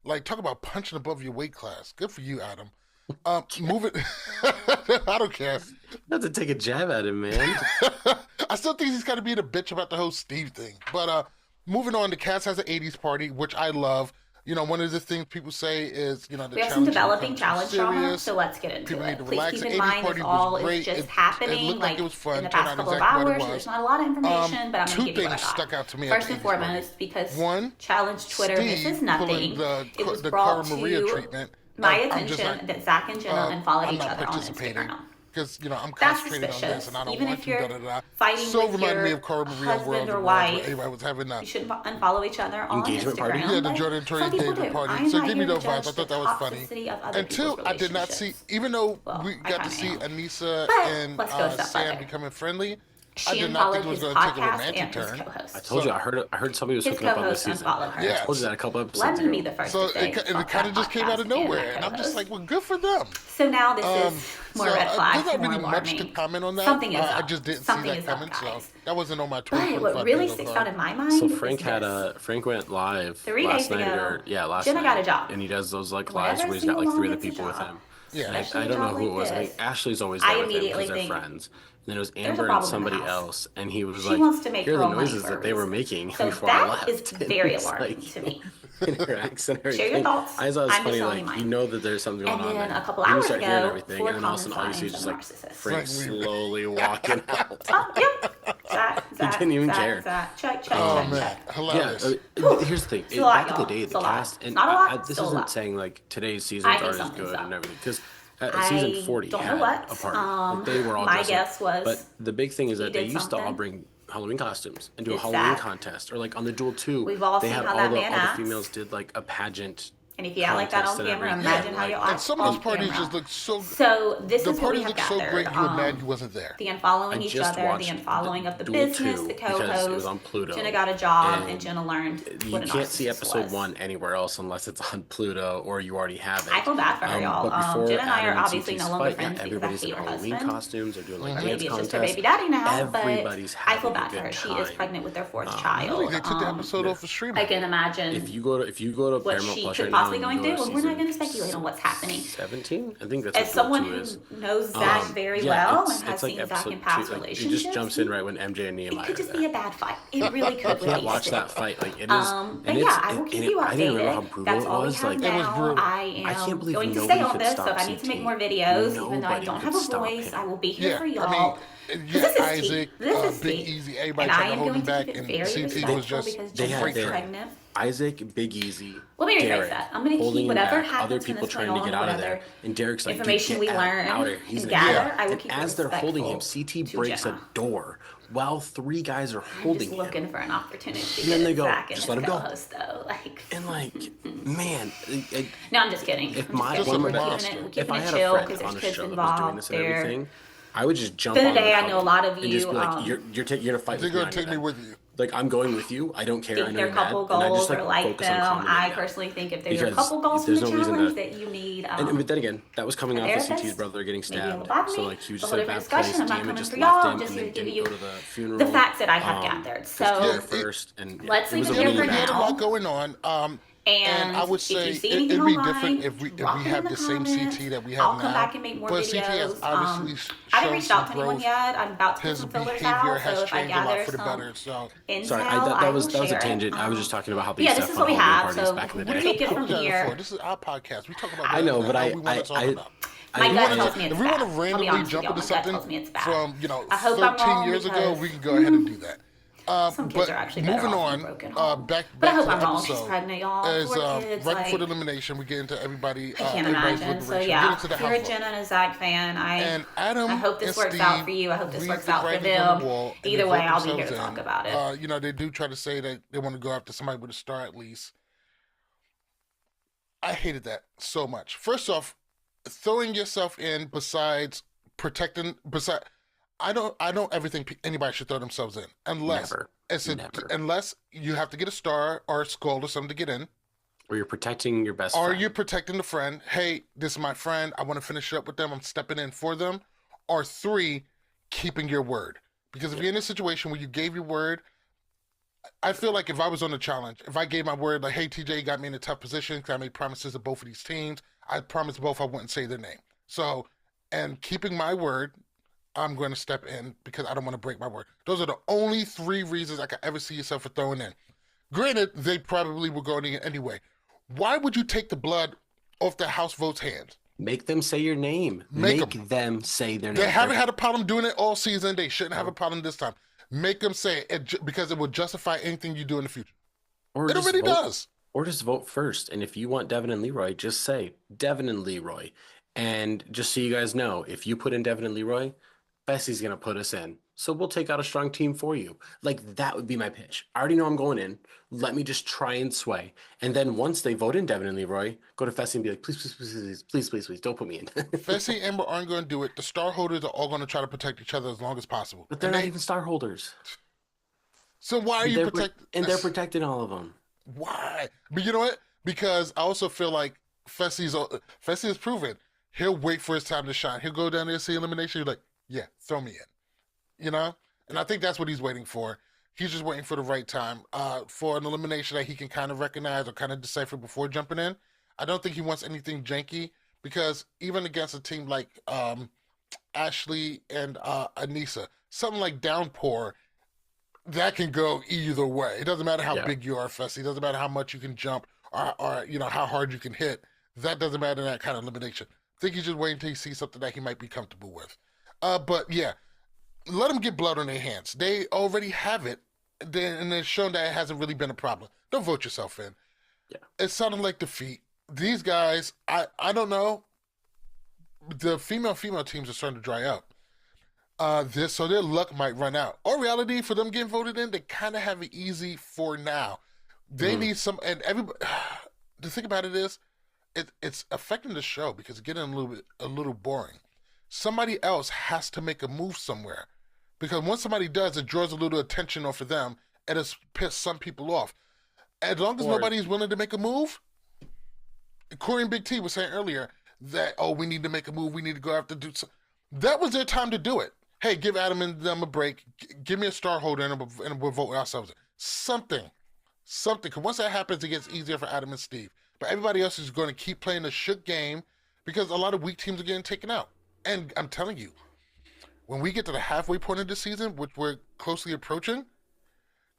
Like talk about punching above your weight class. Good for you, Adam. Move it. I don't care. Not to take a jab at him, man. I still think he's got to be the bitch about the whole Steve thing. But moving on, the cast has an '80s party, which I love. One of the things people say is, the We have some challenge developing become too challenge trauma, serious. so let's get into People need it. to Please relax. keep The in 80s mind party this all was is great. just It happening looked like it was fun. in the Turned past out couple of exactly what it hours. was. There's not a lot of information, but I'm Two going to give you what I things got. stuck out to me First at and the 80s party. foremost, because One, challenge Twitter Steve misses nothing. pulling It was the brought Cara Maria to treatment. my I'm just attention like, that Zach and Jenna unfollowed I'm each not other on participating Instagram. because I'm That's concentrated on this suspicious. and I don't Even want if to. you're Da, da, da. fighting So with reminded me your of Cara Maria husband World or and World where wife, everybody was having you shouldn't unfollow each other on Engagement party? Instagram. yeah, the but Jordan Tori some people David do. party. I'm So not give me here to those vibes. I judge thought the that was funny. toxicity of other And two, people's I did not see, relationships. even though Well, we I got to kinda see am. Anissa But and let's go a step Sam further. becoming friendly, I She did not think unfollowed it was his going to take a podcast romantic and his turn. co-host. I told you. I heard somebody was His hooking up on this co-host season. unfollowed her. I Yes. told you that a couple episodes Let me be ago. the first So to say, it fuck kind of that just came out of podcast nowhere, that and I'm just co-host. like, well, good for them. So now this is more So red flags, there's not more really much to alarming. comment on that. Something is I up. just didn't Something see is that up, coming, so guys. that wasn't on my But 2025 what really bingo sticks card. out in my mind So is Frank went live 3 last days night ago, last Jenna night, got a job. and he does those like Whenever lives a where he's got like single three mom other gets a people with job, him. Yeah. And especially I a don't know job who it like was. I think this, Ashley's always I there with him immediately because they're think friends. And then it was there's a Amber and problem in somebody the house. else, and he was She like, wants to make "Here are her the own money noises for a that they were reason. making So before I that is left." And very it's alarming like to me. in her accent and Share your everything. thoughts. I thought it was I'm just funny, telling you like mine. there's something going And on then there. a couple Then you hours start hearing ago, everything, 4 and then all of a common sudden, all you see is signs just of like narcissist. Frank Frank Weaver. slowly walking out. Oh, yeah. Zach, didn't even care. Check, Oh check, man, check. hilarious. Here's the thing. It's a lot, Back in the y'all. day, It's the a lot. cast, It's and not a lot, this still a isn't lot. saying like today's I seasons think aren't as something's good up. and everything, because I season 40 don't know had what. a party. Like they were all My dressed guess was But the big thing is he that they did used to all something. bring Halloween costumes and do a It's Halloween that. contest, or like on the Duel 2, We've all they seen had how all that the man acts. females did like a pageant. And if you act like that on contest and camera, everything. imagine how you Like, act And some of those on parties camera. just look so. So this The is what we parties have look so gathered. great. You were mad you wasn't there. The unfollowing I each just other, the watched unfollowing of the Duel business, 2 the because it was co-host. on Pluto. Jenna got a job, and And Jenna learned You what a can't see narcissist episode was. 1 anywhere else unless it's on Pluto or you already have it. I feel bad for her, y'all. But before Jenna and I Adam are obviously TT's no longer fight, friends because I everybody's in hate her Halloween husband. costumes or doing like Or dance maybe it's just her contests. baby daddy now, but Everybody's I feel having a bad for her. good She is time. pregnant with their fourth Really, child. they took the episode off of streaming. I can imagine If you go to what Paramount she Plus could right now possibly and going you go through, to and we're not going to season speculate on what's happening. 17? I think that's As what someone Duel 2 who is. knows Zach very well and has it's like seen Zach episode in past 2. Like, it relationships, just jumps in right when MJ and it Nehemiah could are just be there. a bad fight. It really could. I with can't these watch two. that fight. Like it is, But and yeah, I will keep you I didn't remember how updated. brutal That's it all we was. have Like It was now. brutal. I I can't am believe going to nobody stay on could this, so stop if I need to make CT. more videos, even though I Nobody don't could have a stop voice, him. I will be here Yeah, for I y'all. mean, This is Isaac, tea. This is Big tea. Easy, everybody And I trying to am hold going him to back, keep it and very CT was respectful just because They Jenna had is their pregnant. Isaac, Big Easy, Let me rephrase Derek that. I'm going to keep holding him whatever back, other happens from people this point trying to get on, out of there, whatever and Derek's like, dude, information get we out learn of here. He's and an idiot. gather, I will And keep it as they're holding him, respectful CT to breaks a Jenna. door while 3 guys are I'm just holding looking him. for an opportunity to And then get they at go, Zach and just his let him go. co-host, though. Like, And like, man, no, I'm just kidding. if I'm just my kidding. Just a one We're of my monster. keeping if I it had a chill friend because there's on a kids show that was doing involved. this and There. everything, I would just jump Been a on them day. and I hug know a them lot of and just you. be like, you're gonna fight They're with me gonna on take your me head. with you. Like, I'm going with you. I don't care. I Think know their you're mad, couple and I just goals like are like focus on them. calming I them down personally think if there's your because couple goals in there's the no reason to. challenge that you need But then again, that was coming a off of CT's therapist, brother getting maybe a stabbed. So lobotomy. like he was It's a just in whole a different bad place. discussion. I'm not Damon coming just for left y'all. him Just and to then give didn't you go to the the funeral. facts that I have gathered. Just So killed Yeah, first, and let's it leave was it a there really for he had a bad. lot now. going on. And I And would if you say see anything it'd be online, different if we drop it had in the the same comments. CT that we I'll have come now. back and make more But CT has videos. obviously I haven't shown reached out some to anyone growth. yet. I'm about to put His some fillers behavior out. has So if I changed a lot gather for the some better. So intel, Sorry, I will that was a share it. tangent. I was just talking about how they Yeah, used to this have is what we Halloween have. parties So back in the what are day. you take it from apologizing for? here. This is our podcast. We talk about I whatever know, the but hell we want to talk about. My If we gut want tells to, me it's if we bad. want to I'll be randomly honest with jump y'all. into My gut something tells me it's bad. from I hope I'm 13 wrong years ago, because we can go ahead and do that. some kids But are actually better moving off in a on, broken home. back But I back hope to the I'm wrong. She's episode. pregnant, y'all. As Poor kids. right before the Like, elimination, we get into everybody, I can't everybody's imagine. So liberation. We get yeah, into the if you're house a vote. Jenna and a Zach fan, And I Adam hope and this works Steve out for you. I hope this read works the out for writings on the them. wall and they Either way, vote I'll be here themselves to talk in. about it. You know, they do try to say that they want to go after somebody with a star at least. I hated that so much. First off, throwing yourself in besides protecting beside I don't ever think anybody should throw themselves in Never, never. unless you have to get a star or a skull or something to get in. Or you're protecting your best Or friend. you're protecting the friend. Hey, this is my friend. I want to finish it up with them. I'm stepping in for them. Or 3, keeping your word. Because if you're in a situation where you gave your word, I feel like if I was on the challenge, if I gave my word, like, hey, TJ got me in a tough position because I made promises to both of these teams, I promised both I wouldn't say their name. So, and keeping my word, I'm going to step in because I don't want to break my word. Those are the only 3 reasons I could ever see yourself for throwing in. Granted, they probably were going in anyway. Why would you take the blood off the House vote's hands? Make them say your name. Make them say their name. They haven't had a problem doing it all season. They shouldn't have a problem this time. Make them say it because it will justify anything you do in the future. Or It just already vote, does. Or just vote first. And if you want Devin and Leroy, just say Devin and Leroy. And just so you guys know, if you put in Devin and Leroy, Bessie's going to put us in. So we'll take out a strong team for you. Like, that would be my pitch. I already know I'm going in. Let me just try and sway. And then once they vote in Devin and Leroy, go to Fessy and be like, please, don't put me in. Fessy and Amber aren't going to do it. The star holders are all going to try to protect each other as long as possible. But they're not even star holders. So why are you protecting? And they're protecting all of them. Why? But you know what? Because I also feel like Fessy has proven he'll wait for his time to shine. He'll go down there, see elimination. He's like, yeah, throw me in. You know? And I think that's what he's waiting for. He's just waiting for the right time for an elimination that he can kind of recognize or kind of decipher before jumping in. I don't think he wants anything janky because even against a team like Ashley and Anissa, something like Downpour, that can go either way. It doesn't matter how big you are, Fessy. It doesn't matter how much you can jump or you know how hard you can hit. That doesn't matter in that kind of elimination. I think he's just waiting until he sees something that he might be comfortable with. But yeah, let them get blood on their hands. They already have it, and it's shown that it hasn't really been a problem. Don't vote yourself in. Yeah. It sounded like defeat. These guys, I don't know. The female teams are starting to dry up. So their luck might run out. Or reality, for them getting voted in, they kind of have it easy for now. They need some, and everybody. The thing about it is, it's affecting the show because it's getting a little boring. Somebody else has to make a move somewhere, because once somebody does, it draws a little attention off of them, and it's pissed some people off. As long as nobody's willing to make a move, Corey and Big T was saying earlier that we need to make a move, we need to go after do. That was their time to do it. Hey, give Adam and them a break. Give me a star holder, and we'll vote ourselves. Something. Because once that happens, it gets easier for Adam and Steve. But everybody else is going to keep playing the shook game because a lot of weak teams are getting taken out. And I'm telling you, when we get to the halfway point of the season, which we're closely approaching,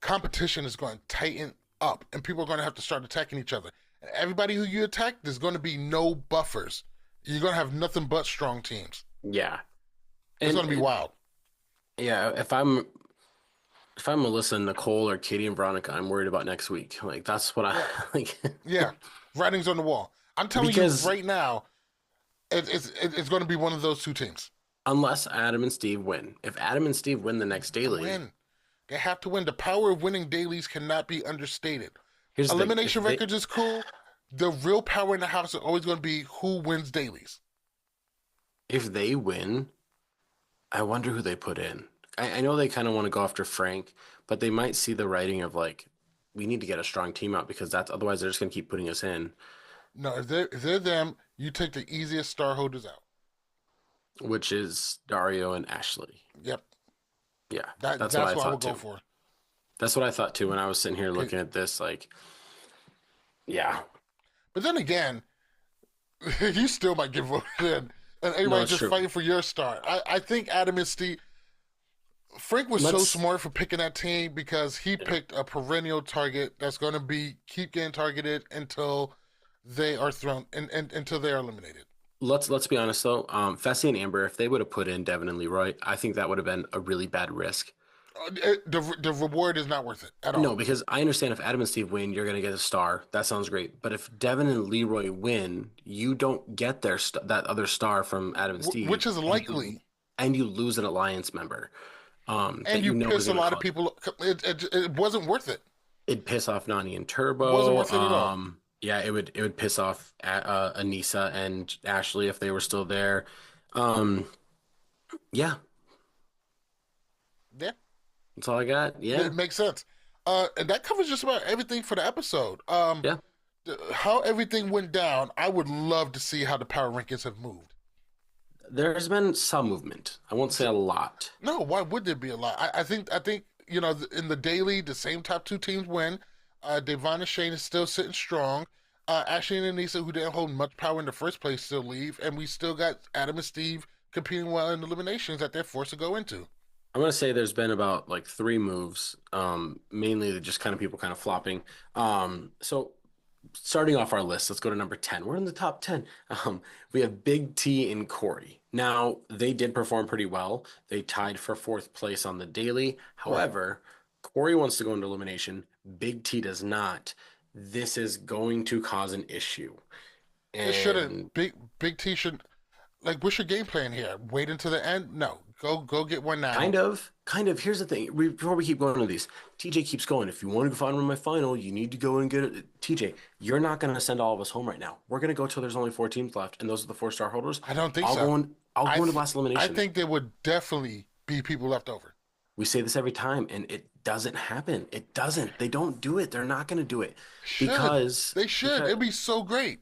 competition is going to tighten up, and people are going to have to start attacking each other. And everybody who you attack, there's going to be no buffers. You're going to have nothing but strong teams. Yeah. It's going to be wild. Yeah, if I'm If I'm Melissa, Nicole, or Katie and Veronica, I'm worried about next week. Like that's what I Yeah, like. yeah. Writing's on the wall. I'm telling you Because right now, it's going to be one of those two teams. unless Adam and Steve win, if Adam and Steve win the next To daily, win, they have to win. The power of winning dailies cannot be understated. here's the thing: if Elimination they records is cool. The real power in the house is always going to be who wins dailies. if they win, I wonder who they put in. I know they kind of want to go after Frank, but they might see the writing of like, we need to get a strong team out because that's otherwise they're just gonna keep putting us in, No, if they're them, you take the easiest star holders out. which is Dario and Ashley. Yep, Yeah, that's what that's I what I thought would go too. for. That's what I thought too when I was sitting here 'Cause- looking at this. Like, yeah, But then again, you still might get voted in, and no, everybody's it's just true. fighting for your star. I think Adam and Steve. Frank was so Let's, smart for picking that team because he yeah, picked a perennial target that's going to be keep getting targeted until they are thrown and until they are eliminated. let's be honest though. Fessy and Amber, if they would have put in Devin and Leroy, I think that would have been a really bad risk. The reward is not worth it at No, all. because I understand if Adam and Steve win, you're going to get a star. That sounds great. But if Devin and Leroy win, you don't get that other star from Adam and Which Steve, is likely, and you lose an alliance member that and you you know is piss a going to lot of cause. people. It wasn't worth it. It'd piss off Nani and It wasn't Turbo. worth it at all. Yeah, it would piss off Anissa and Ashley if they were still there. Um, yeah, Yeah, that's all I got. it Yeah, makes sense. And that covers just about everything for the episode. yeah. How everything went down, I would love to see how the power rankings have moved. There's been some movement. I won't say a lot. No, why would there be a lot? I think in the daily, the same top two teams win. Devon and Shane is still sitting strong. Ashley and Anissa, who didn't hold much power in the first place, still leave, and we still got Adam and Steve competing well in eliminations that they're forced to go into. I'm gonna say there's been about like three moves, mainly just kind of people kind of flopping. So starting off our list, let's go to number 10. We're in the top 10. We have Big T and Corey. Now, they did perform pretty well. They tied for fourth place on the daily. Right. However, Corey wants to go into elimination. Big T does not. This is going to cause an issue. It shouldn't. And Big T should like. What's your game plan here? Wait until the end? No, go get one now. kind of. Here's the thing. Before we keep going to these, TJ keeps going. If you want to find my final, you need to go and get it. TJ, you're not going to send all of us home right now. We're going to go till there's only four teams left, and those are the four-star holders. I don't think I'll so. go in. I'll I go into th- last I elimination. think there would definitely be people left over. We say this every time, and it doesn't happen. It doesn't. They don't do it. They're not going to do it Should because they should? because It'd be so great.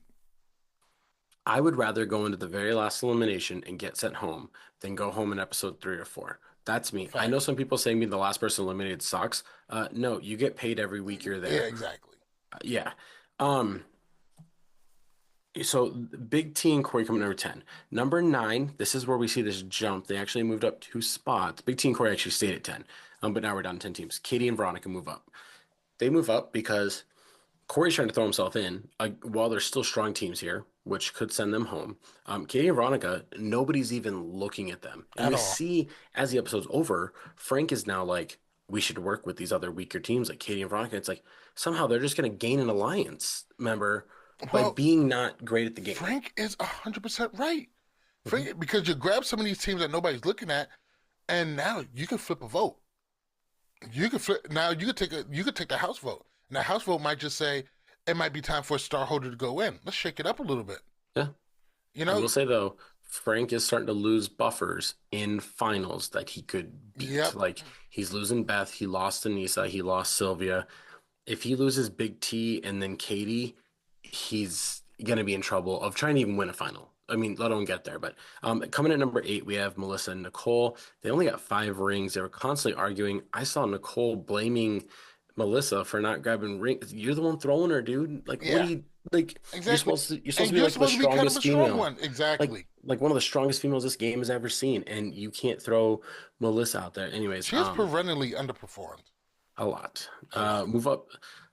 I would rather go into the very last elimination and get sent home than go home in episode 3 or 4. That's me. I know Facts. some people saying being the last person eliminated sucks. No, you get paid every week you're Yeah, there. exactly. Yeah. Um, so Big T and Corey coming number 10. Number 9, this is where we see this jump. They actually moved up 2 spots. Big T and Corey actually stayed at 10. But now we're down to 10 teams. Katie and Veronica move up. They move up because Corey's trying to throw himself in while there's still strong teams here, which could send them home. Katie and Veronica, nobody's even looking at them. And At we all. see as the episode's over, Frank is now like, we should work with these other weaker teams like Katie and Veronica. It's like somehow they're just going to gain an alliance member by Well, being not great at the game. Frank is 100% right. Mhm. Frank, because you grab some of these teams that nobody's looking at, and now you can flip a vote. You could flip now. You could take the House vote, and the House vote might just say it might be time for a star holder to go in. Let's shake it up a little bit. Yeah. You I know? will say though, Frank is starting to lose buffers in finals that he could beat. Yep. Like he's losing Beth, he lost Anissa, he lost Sylvia. If he loses Big T and then Katie, he's gonna be in trouble of trying to even win a final. I mean, let alone get there. But coming at number 8, we have Melissa and Nicole. They only got 5 rings. They were constantly arguing. I saw Nicole blaming Melissa for not grabbing rings. You're the one throwing her, dude. Like, what Yeah. do you like? You're Exactly. supposed to. You're supposed And to be you're like the supposed to be kind of a strongest strong female, one. like Exactly. like one of the strongest females this game has ever seen, and you can't throw Melissa out there. Anyways, She has perennially underperformed a lot. a lot. Move up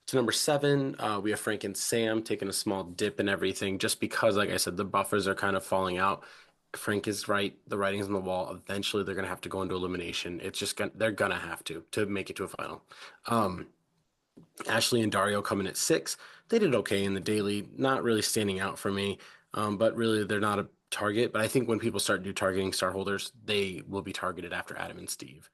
to number 7. We have Frank and Sam taking a small dip and everything, just because, like I said, the buffers are kind of falling out. Frank is right. The writing's on the wall. Eventually, they're gonna have to go into elimination. They're gonna have to make it to a final. Um, Ashley and Dario coming at 6. They did okay in the daily, not really standing out for me, but really they're not a target. But I think when people start targeting star holders, they will be targeted after Adam and Steve.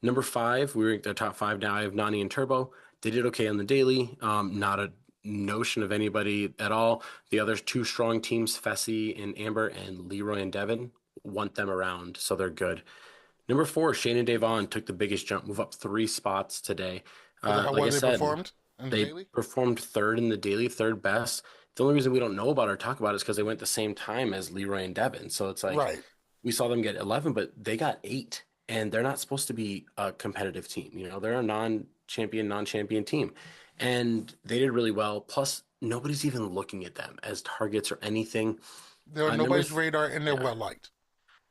Number 5, we ranked their top 5 now. I have Nani and Turbo. They did okay on the daily. Not a notion of anybody at all. The other two strong teams, Fessy and Amber and Leroy and Devin, want them around, so they're good. Number 4, Shane and Davon took the biggest jump, move up 3 spots today. Because of how Like well I they said, performed in the they daily? performed third in the daily, third best. The only reason we don't know about or talk about it is because they went the same time as Leroy and Devin. So it's like Right. we saw them get 11, but they got 8, and they're not supposed to be a competitive team. They're a non-champion team, and they did really well. Plus, nobody's even looking at them as targets or anything. They're on Number nobody's radar, and they're yeah. well liked.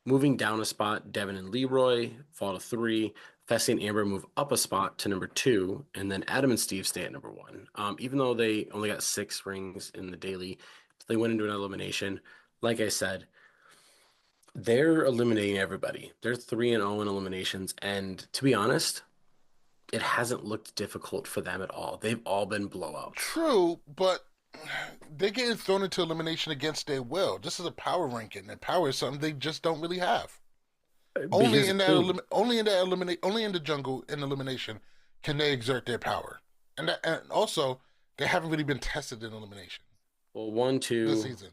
Moving down a spot, Devin and Leroy fall to 3. Fessy and Amber move up a spot to number 2, and then Adam and Steve stay at number 1. Even though they only got 6 rings in the daily, they went into an elimination. Like I said, they're eliminating everybody. They're 3-0 in eliminations, and to be honest, it hasn't looked difficult for them at all. They've all been blowouts. True, but they're getting thrown into elimination against their will. This is a power ranking, and power is something they just don't really have. Only Because in that only in the jungle in elimination can they exert their power, and also they haven't really been tested in elimination well, one, this two, season.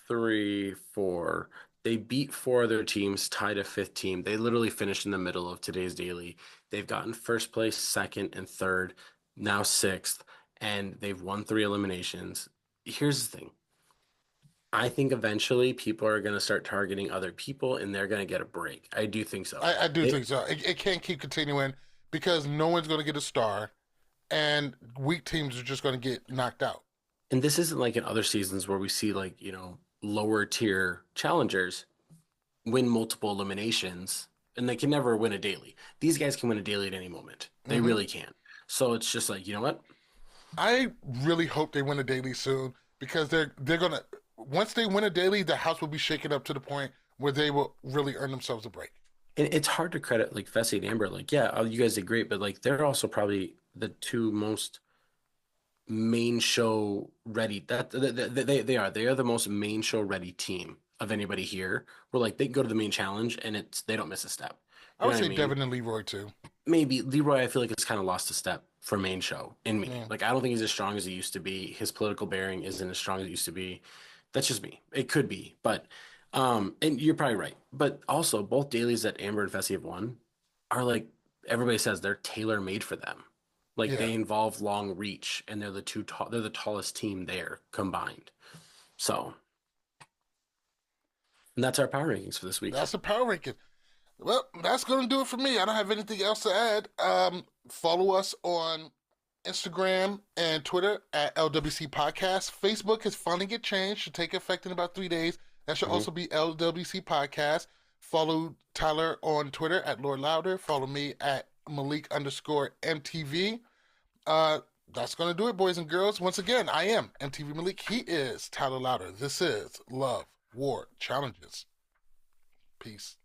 3, 4. They beat 4 other teams, tied a 5th team. They literally finished in the middle of today's daily. They've gotten first place, second, and third, now 6th, and they've won 3 eliminations. Here's the thing. I think eventually people are going to start targeting other people and they're going to get a break. I do think so. I do think so. It can't keep continuing because no one's going to get a star, and weak teams are just going to get knocked out. And this isn't like in other seasons where we see lower tier challengers win multiple eliminations and they can never win a daily. These guys can win a daily at any moment. They Hmm. really can. So it's just like, you know what? I really hope they win a daily soon because they're gonna once they win a daily, the house will be shaken up to the point where they will really earn themselves a break. And it's hard to credit like Fessy and Amber. Like, yeah, you guys did great, but like they're also probably the two most main show ready. They are the most main show ready team of anybody here. Where like they go to the main challenge and they don't miss a step. I You would know what I say mean? Devin and Leroy too. Maybe Leroy, I feel like it's kind of lost a step for main show in me. Yeah. Like I don't think he's as strong as he used to be. His political bearing isn't as strong as it used to be. That's just me. It could be, but and you're probably right. But also both dailies that Amber and Fessy have won are like everybody says they're tailor made for them. Like Yeah. they involve long reach and they're the tallest team there combined. So, and that's our power rankings for this week. That's the power ranking. Well, that's going to do it for me. I don't have anything else to add. Follow us on Instagram and Twitter at LWC Podcast. Facebook is finally get changed. Should take effect in about 3 days. That should Mhm. also be LWC Podcast. Follow Tyler on Twitter at Lord Louder. Follow me at Malik_MTV. That's going to do it, boys and girls. Once again, I am MTV Malik. He is Tyler Louder. This is Love, War, Challenges. Peace.